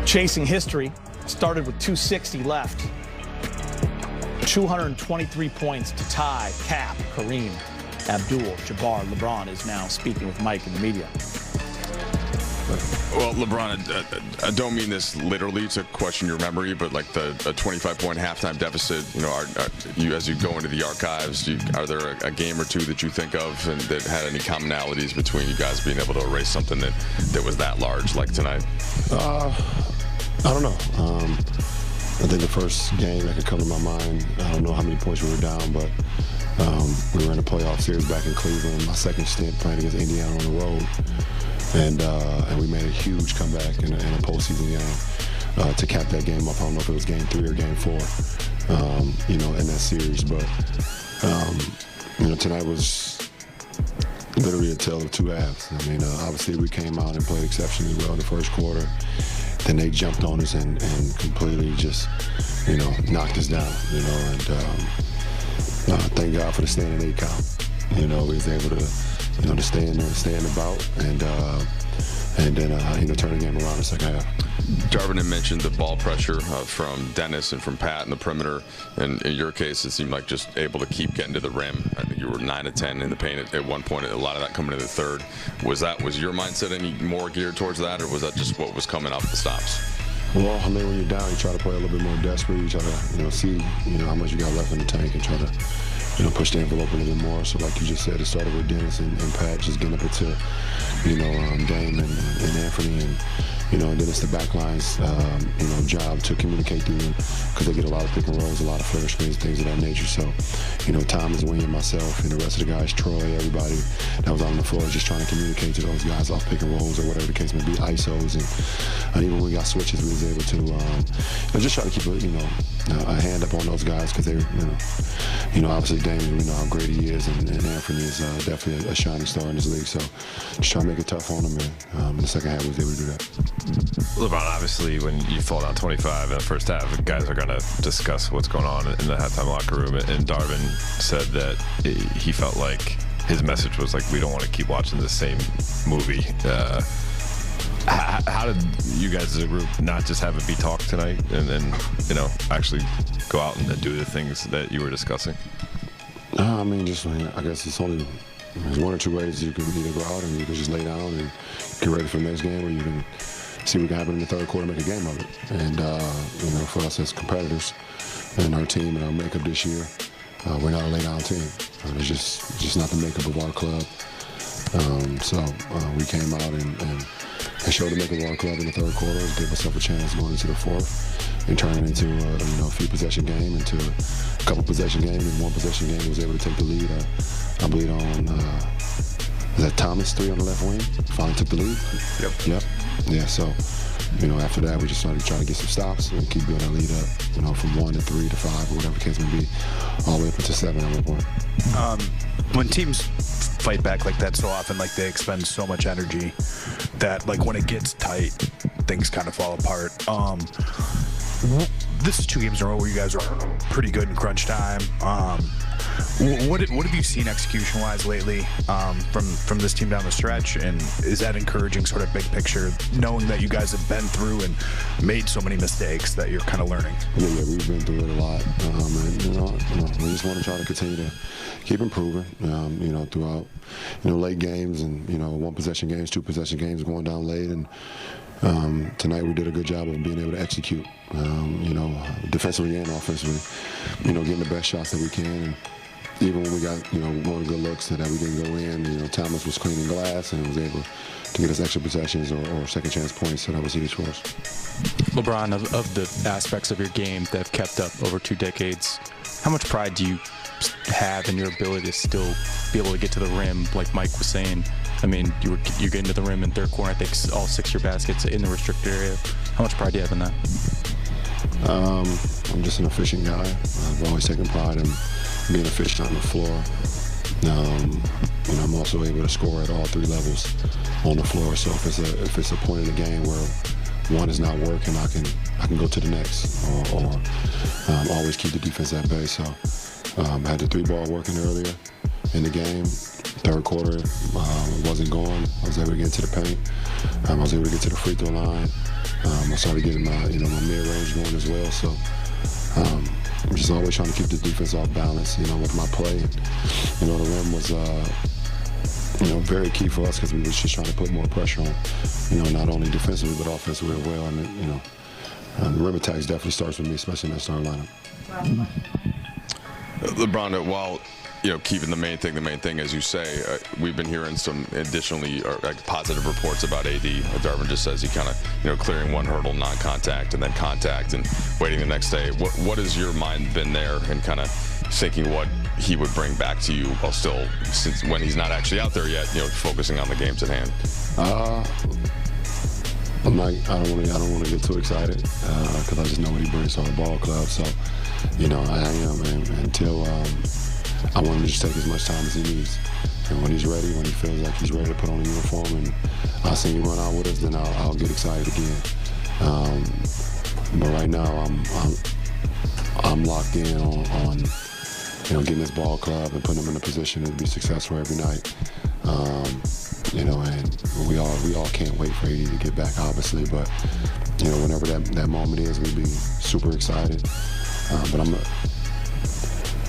Chasing history, started with 260 left. 223 points to tie Cap, Kareem, Abdul-Jabbar. LeBron is now speaking with Mike in the media. Well, LeBron, I don't mean this literally to question your memory, but like a 25-point halftime deficit, you as you go into the archives, are there a game or two that you think of and that had any commonalities between you guys being able to erase something that was that large like tonight? I don't know. I think the first game that could come to my mind, I don't know how many points we were down, but we were in a playoff series back in Cleveland. My second stint playing against Indiana on the road. And we made a huge comeback in a postseason game to cap that game up. I don't know if it was game 3 or game 4, in that series. But, tonight was literally a tale of two halves. I mean, obviously we came out and played exceptionally well in the first quarter. Then they jumped on us and completely just, knocked us down, and thank God for the standing 8 count. We was able to, to stay in the bout, and then turn the game around in the second half. Darvin had mentioned the ball pressure from Dennis and from Pat in the perimeter, and in your case, it seemed like just able to keep getting to the rim. I think you were 9 of 10 in the paint at one point. A lot of that coming in the third. Was your mindset any more geared towards that, or was that just what was coming off the stops? Well, I mean, when you're down, you try to play a little bit more desperate. You try to, see, how much you got left in the tank, and try to, push the envelope a little bit more. So like you just said, it started with Dennis and Pat just getting up into, Dame and Anthony, and then it's the backline's, job to communicate through them, because they get a lot of pick and rolls, a lot of flare screens, things of that nature. So, Thomas, William, myself, and the rest of the guys, Troy, everybody that was on the floor, just trying to communicate to those guys off pick and rolls or whatever the case may be, ISOs, and even when we got switches, we was able to just try to keep a hand up on those guys, because they, obviously Dame, we know how great he is, and Anthony is definitely a shining star in this league. So just trying to make it tough on him, and in the second half, we was able to do that. LeBron, obviously, when you fall down 25 in the first half, the guys are going to discuss what's going on in the halftime locker room. And Darvin said that he felt like his message was like, we don't want to keep watching the same movie. How did you guys as a group not just have it be talk tonight and then, actually go out and do the things that you were discussing? I guess there's one or two ways you can either go out and you can just lay down and get ready for the next game, or you can see what can happen in the third quarter, make a game of it. And, for us as competitors and our team and our makeup this year, we're not a lay down team. It's just not the makeup of our club. So we came out and showed the makeup of our club in the third quarter, gave ourselves a chance going into the fourth, and turn it into a few possession game, into a couple possession game, and one possession game was able to take the lead. I believe on is that Thomas 3 on the left wing finally took the lead. Yep. Yeah. So after that we just started trying to get some stops and keep building our lead up. From 1 to 3 to 5 or whatever the case may be, all the way up to 7 at one point. When teams fight back like that so often, like they expend so much energy that like when it gets tight, things kind of fall apart. This is 2 games in a row where you guys are pretty good in crunch time. What have you seen execution-wise lately from this team down the stretch, and is that encouraging, sort of big picture, knowing that you guys have been through and made so many mistakes that you're kind of learning? Yeah, we've been through it a lot, and we just want to try to continue to keep improving, throughout late games and one possession games, 2 possession games, going down late, and tonight we did a good job of being able to execute, defensively and offensively, getting the best shots that we can. And even when we got, one good looks that we didn't go in, Thomas was cleaning glass and was able to get us extra possessions or second chance points, so that was huge for us. LeBron, of the aspects of your game that have kept up over 2 decades, how much pride do you have in your ability to still be able to get to the rim, like Mike was saying? I mean, you're getting to the rim in third quarter, I think all 6 of your baskets in the restricted area. How much pride do you have in that? I'm just an efficient guy. I've always taken pride in being efficient on the floor. I'm also able to score at all 3 levels on the floor. So if it's a point in the game where one is not working, I can go to the next, or always keep the defense at bay. So I had the 3-ball working earlier in the game. Third quarter, it wasn't going. I was able to get to the paint. I was able to get to the free throw line. I started getting my my mid-range going as well. So I'm just always trying to keep the defense off balance, with my play. The rim was very key for us because we was just trying to put more pressure on, not only defensively but offensively as well. And the rim attacks definitely starts with me, especially in that starting lineup. LeBron, while keeping the main thing, as you say, we've been hearing some additionally positive reports about AD. Darvin just says he kind of clearing one hurdle, non-contact, and then contact, and waiting the next day. What has your mind been there, and kind of thinking what he would bring back to you while still, since when he's not actually out there yet, focusing on the games at hand? I don't want to get too excited because I just know what he brings to our ball club. So, I am, and until I want him to just take as much time as he needs. And when he's ready, when he feels like he's ready to put on a uniform and I'll see him run out with us, then I'll get excited again. But right now, I'm locked in on getting this ball club and putting him in a position to be successful every night. And we all can't wait for AD to get back, obviously. But whenever that moment is, we'll be super excited. But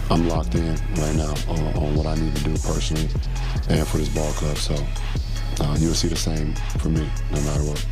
I'm locked in right now on what I need to do personally and for this ball club. So you'll see the same for me, no matter what.